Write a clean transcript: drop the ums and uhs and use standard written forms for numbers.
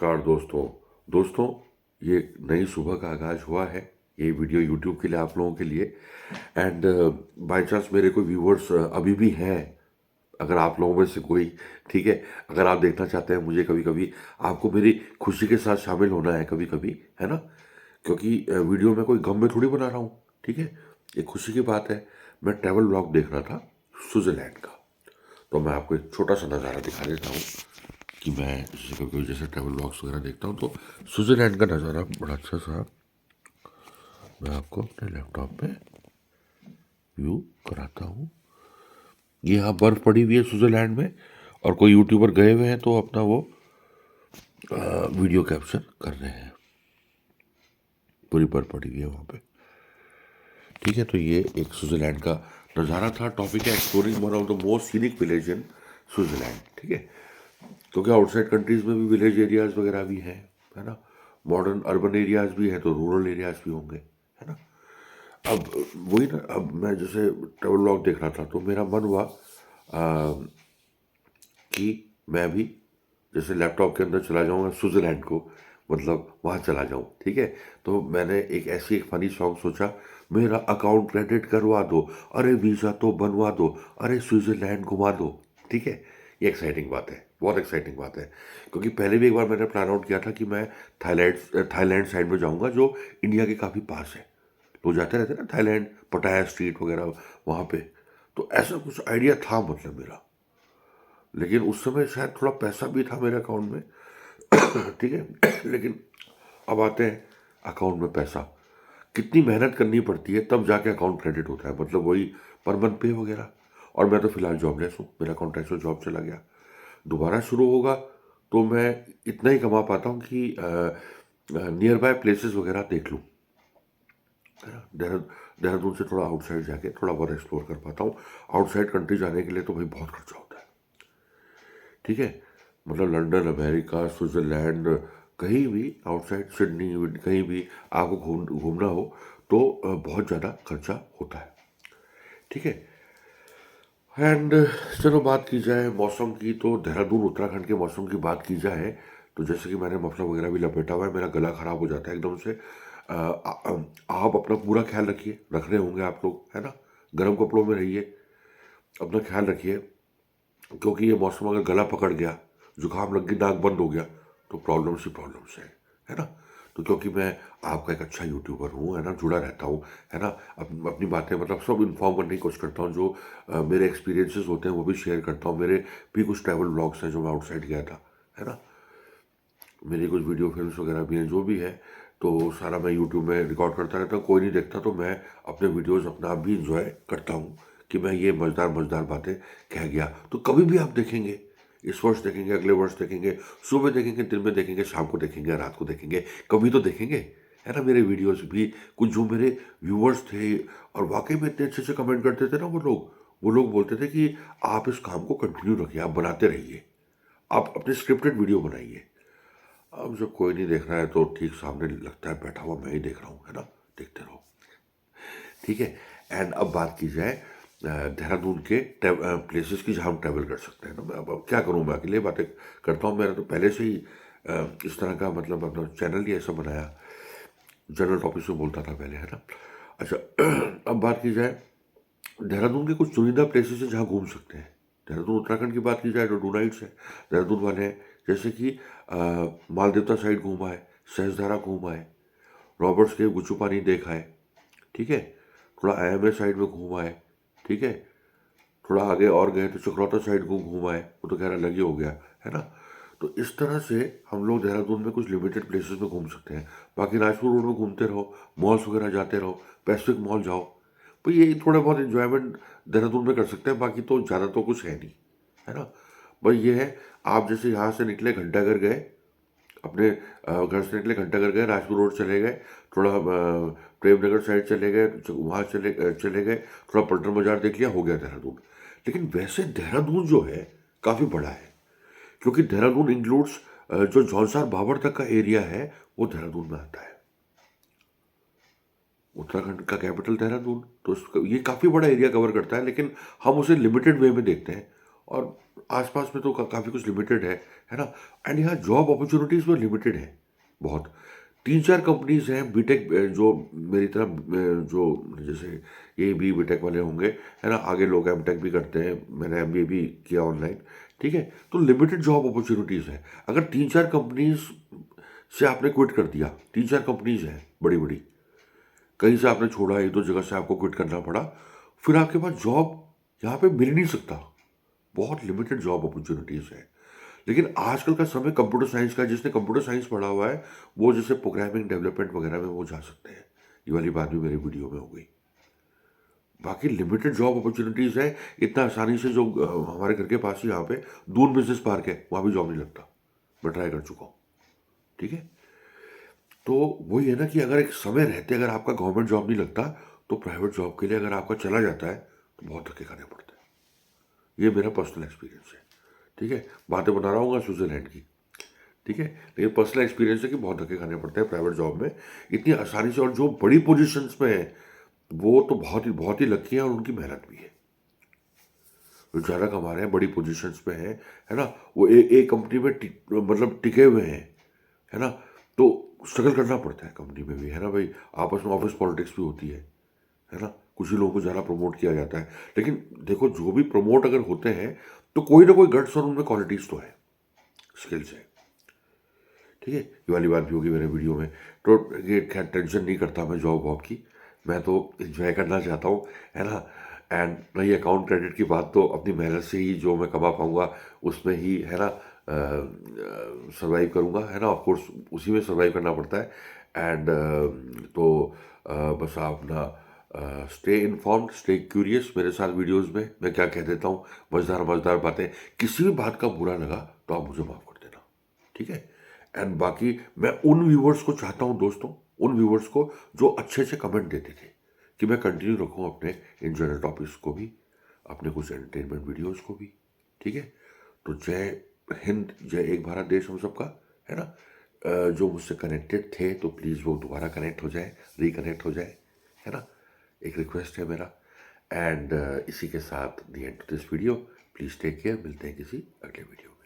नमस्कार दोस्तों। दोस्तों, ये नई सुबह का आगाज़ हुआ है। ये वीडियो यूट्यूब के लिए आप लोगों के लिए एंड बाय चांस मेरे कोई व्यूवर्स अभी भी हैं, अगर आप लोगों में से कोई, ठीक है, अगर आप देखना चाहते हैं मुझे कभी कभी, आपको मेरी खुशी के साथ शामिल होना है कभी कभी, है ना? क्योंकि वीडियो में कोई गम में थोड़ी बना रहा हूँ, ठीक है, ये खुशी की बात है। मैं ट्रैवल व्लॉग देख रहा था स्विट्ज़रलैंड का, तो मैं आपको एक छोटा सा नज़ारा दिखा देता हूँ कि मैं जैसे कभी जैसे ट्रैवल व्लॉग्स वगैरह देखता हूँ तो स्विट्ज़रलैंड का नज़ारा बड़ा अच्छा सा मैं आपको अपने लैपटॉप पे व्यू कराता हूँ। ये यहाँ बर्फ़ पड़ी हुई है स्विट्ज़रलैंड में, और कोई यूट्यूबर गए हुए हैं तो अपना वो वीडियो कैप्चर कर रहे हैं। पूरी बर्फ़ पड़ी हुई है वहाँ पे, ठीक है। तो ये एक स्विट्ज़रलैंड का नज़ारा था। टॉपिक है exploring one of the most scenic village in Switzerland, ठीक है। क्योंकि आउटसाइड कंट्रीज़ में भी विलेज एरियाज़ वगैरह भी हैं, है ना? मॉडर्न अर्बन एरियाज़ भी हैं तो रूरल एरियाज़ भी होंगे, है ना? अब वही ना, अब मैं जैसे ट्रैवल व्लॉग देख रहा था तो मेरा मन हुआ कि मैं भी जैसे लैपटॉप के अंदर चला जाऊँगा स्विट्ज़रलैंड को, मतलब वहाँ चला जाऊँ, ठीक है। तो मैंने एक फ़नी सॉन्ग सोचा, मेरा अकाउंट क्रेडिट करवा दो, अरे वीज़ा तो बनवा दो, अरे स्विट्ज़रलैंड घुमा दो, ठीक है। ये एक्साइटिंग बात है, बहुत एक्साइटिंग बात है। क्योंकि पहले भी एक बार मैंने प्लान आउट किया था कि मैं थाईलैंड साइड में जाऊँगा, जो इंडिया के काफ़ी पास है। लोग जाते रहते हैं ना थाईलैंड, पटाया स्ट्रीट वगैरह वहाँ पे। तो ऐसा कुछ आइडिया था मतलब मेरा, लेकिन उस समय शायद थोड़ा पैसा भी था मेरे अकाउंट में, ठीक है। लेकिन अब आते हैं अकाउंट में पैसा, कितनी मेहनत करनी पड़ती है तब जाके अकाउंट क्रेडिट होता है, मतलब वही पर मंथ पे वगैरह। और मैं तो फिलहाल जॉबलेस हूँ, मेरा कॉन्ट्रेक्चुअल जॉब चला गया। दोबारा शुरू होगा तो मैं इतना ही कमा पाता हूँ कि नियर बाय प्लेसेस वगैरह देख लूँ, है ना? देहरादून से थोड़ा आउटसाइड जाके थोड़ा बहुत एक्सप्लोर कर पाता हूँ। आउटसाइड कंट्री जाने के लिए तो भाई बहुत खर्चा होता है, ठीक है। मतलब लंदन, अमेरिका, स्विट्ज़रलैंड, कहीं भी आउटसाइड सिडनी, कहीं भी आपको घूमना हो तो बहुत ज़्यादा खर्चा होता है, ठीक है। एंड चलो बात की जाए मौसम की, तो देहरादून उत्तराखंड के मौसम की बात की जाए तो जैसे कि मैंने मफलर वगैरह भी लपेटा हुआ है, मेरा गला ख़राब हो जाता है एकदम से। आप अपना पूरा ख्याल रखिए, रख रहे होंगे आप लोग, है ना? गर्म कपड़ों में रहिए, अपना ख्याल रखिए, क्योंकि ये मौसम अगर गला पकड़ गया, जुकाम लग गई, नाक बंद हो गया, तो प्रॉब्लम्स है ना? तो क्योंकि मैं आपका एक अच्छा यूट्यूबर हूँ, है ना, जुड़ा रहता हूँ, है ना, अपनी बातें मतलब सब इन्फॉर्म करने की कोशिश करता हूँ, जो मेरे एक्सपीरियंसेस होते हैं वो भी शेयर करता हूँ। मेरे भी कुछ ट्रैवल व्लॉग्स हैं जो मैं आउटसाइड गया था, है ना। मेरी कुछ वीडियो फिल्म्स वगैरह भी हैं, जो भी है, तो सारा मैं यूट्यूब में रिकॉर्ड करता रहता हूँ। कोई नहीं देखता तो मैं अपने वीडियोज़ अपना आप भी इंजॉय करता हूँ कि मैं ये मज़ेदार मज़ेदार बातें कह गया। तो कभी भी आप देखेंगे, इस वर्ष देखेंगे, अगले वर्ष देखेंगे, सुबह देखेंगे, दिन में देखेंगे, शाम को देखेंगे, रात को देखेंगे, कभी तो देखेंगे, है ना? मेरे वीडियोज़ भी कुछ जो मेरे व्यूअर्स थे और वाक़ई में इतने अच्छे से कमेंट करते थे ना वो लोग बोलते थे कि आप इस काम को कंटिन्यू रखिए, आप बनाते रहिए, आप अपने स्क्रिप्टेड वीडियो बनाइए। अब जब कोई नहीं देख रहा है तो ठीक सामने लगता है बैठा हुआ मैं ही देख रहा हूँ, है ना? देखते रहो, ठीक है। एंड अब बात की जाए देहरादून के प्लेसेस की जहाँ हम ट्रैवल कर सकते हैं ना। मैं अब क्या करूँ, मैं अकेले बातें करता हूँ। मैंने तो पहले से ही इस तरह का मतलब अपना चैनल ही ऐसा बनाया, जनरल टॉपिक में बोलता था पहले, है ना? अच्छा, अब बात की जाए देहरादून के कुछ चुनिंदा प्लेसेस हैं जहाँ घूम सकते हैं। देहरादून उत्तराखंड की बात की जाए तो डू नाइट्स है देहरादून वाले हैं, जैसे कि माल देवता साइड घूम आए, सहस्त्रधारा घूम आए, रॉबर्ट्स के गुच्चू पानी देखा है, ठीक है। थोड़ा IMA साइड में घूम आए, ठीक है। थोड़ा आगे और गए तो चक्रौता साइड घूम आए, वो तो खैर अलग ही हो गया, है ना। तो इस तरह से हम लोग देहरादून में कुछ लिमिटेड प्लेसेस में घूम सकते हैं। बाकी राजपुर रोड में घूमते रहो, मॉल्स वगैरह जाते रहो, पैसिफिक मॉल जाओ, तो ये थोड़ा बहुत इन्जॉयमेंट देहरादून में कर सकते हैं। बाकी तो ज़्यादा तो कुछ है नहीं, है ना। भाई ये है, आप जैसे यहाँ से निकले घंटाघर गए, अपने घर से निकले घंटाघर गए, राजपुर रोड चले गए, थोड़ा प्रेम नगर साइड चले गए, वहाँ चले गए, थोड़ा पलटन बाजार देख लिया, हो गया देहरादून। लेकिन वैसे देहरादून जो है काफ़ी बड़ा है, क्योंकि देहरादून इंक्लूड्स जो जौनसार बाबर तक का एरिया है वो देहरादून में आता है। उत्तराखंड का कैपिटल देहरादून, तो ये काफ़ी बड़ा एरिया कवर करता है, लेकिन हम उसे लिमिटेड वे में देखते हैं। और आस-पास में तो काफ़ी कुछ लिमिटेड है ना? एंड यहाँ जॉब अपॉर्च्युनिटीज़ में लिमिटेड है, बहुत। 3-4 कंपनीज़ हैं बीटेक जो मेरी तरह जो जैसे ये बी बीटेक वाले होंगे, है ना? आगे लोग एमटेक भी करते हैं, मैंने एमबीए भी किया ऑनलाइन, ठीक है? तो लिमिटेड जॉब अपॉर्च्युनिटीज़ हैं। अगर 3-4 कंपनीज़ से आपने क्विट कर दिया, 3-4 कंपनीज़ हैं बड़ी-बड़ी, कहीं से आपने छोड़ा, 1-2 जगह से आपको क्विट करना पड़ा, फिर आपके पास जॉब यहाँ पे मिल नहीं सकता। बहुत लिमिटेड जॉब अपॉर्च्युनिटीज़ हैं। लेकिन आजकल का समय कंप्यूटर साइंस का है, जिसने कंप्यूटर साइंस पढ़ा हुआ है, वो जैसे प्रोग्रामिंग, डेवलपमेंट वगैरह में वो जा सकते हैं। ये वाली बात भी मेरी वीडियो में हो गई। बाकी लिमिटेड जॉब अपॉर्च्युनिटीज़ हैं, इतना आसानी से जो हमारे घर के पास ही यहाँ पे दून बिज़नेस पार्क है, वहाँ भी जॉब नहीं लगता। मैं ट्राई कर चुका हूँ, ठीक है? तो वही है ना कि अगर एक समय रहते अगर आपका गवर्नमेंट जॉब नहीं लगता, तो प्राइवेट जॉब के लिए अगर आपका चला जाता है, तो बहुत धक्के खाने पड़ते हैं। ये मेरा पर्सनल एक्सपीरियंस है, ठीक है? बातें बता रहा हूँ स्विट्ज़रलैंड की, ठीक है? लेकिन पर्सनल एक्सपीरियंस है कि बहुत धक्के खाने पड़ते हैं प्राइवेट जॉब में, इतनी आसानी से और जो बड़ी पोज़ीशंस में हैं, वो तो बहुत ही लकी हैं और उनकी मेहनत भी है। जो ज़्यादा कमा रहे हैं, बड़ी पोज़ीशंस पे हैं, है ना? वो एक कंपनी में मतलब टिके हुए हैं, है ना? तो स्ट्रगल करना पड़ता है कंपनी में भी, है ना भाई? आपस में ऑफ़िस पॉलिटिक्स भी होती है ना? कुछ ही लोगों को ज़्यादा प्रमोट किया जाता है। लेकिन देखो जो भी प्रमोट अगर होते हैं, तो कोई ना कोई गट्स और उनमें क्वालिटीज़ तो है, स्किल्स है, ठीक है? ये वाली बात भी होगी मेरे वीडियो में। तो ये खैर टेंशन नहीं करता मैं जॉब वॉब की, मैं तो एन्जॉय करना चाहता हूँ, है ना? एंड रही अकाउंट क्रेडिट की बात, तो अपनी मेहनत से ही जो मैं कमा पाऊँगा, उसमें ही, है ना, सर्वाइव करूँगा, है ना? ऑफ कोर्स उसी में सर्वाइव करना पड़ता है। एंड तो बस आप ना स्टे इन्फॉर्म्ड, स्टे क्यूरियस मेरे साथ वीडियोज़ में मैं क्या कह देता हूँ, मज़ेदार-मज़ेदार बातें। किसी भी बात का बुरा लगा, तो आप मुझे माफ़ कर देना, ठीक है? एंड बाकी मैं उन व्यूवर्स को चाहता हूँ दोस्तों, उन व्यूवर्स को जो अच्छे-अच्छे कमेंट देते थे, कि मैं कंटिन्यू रखूँ अपने इन जनरल टॉपिक्स को भी, अपने कुछ एंटरटेनमेंट वीडियोज़ को भी, ठीक है? तो जय हिंद, जय एक भारत देश हम सबका, है ना? जो मुझसे कनेक्टेड थे, तो प्लीज़ वो दोबारा कनेक्ट हो जाएँ, रिकनेक्ट हो जाएँ, है ना? एक रिक्वेस्ट है मेरा। एंड इसी के साथ the end to this video. Please take care, मिलते हैं किसी अगले वीडियो में।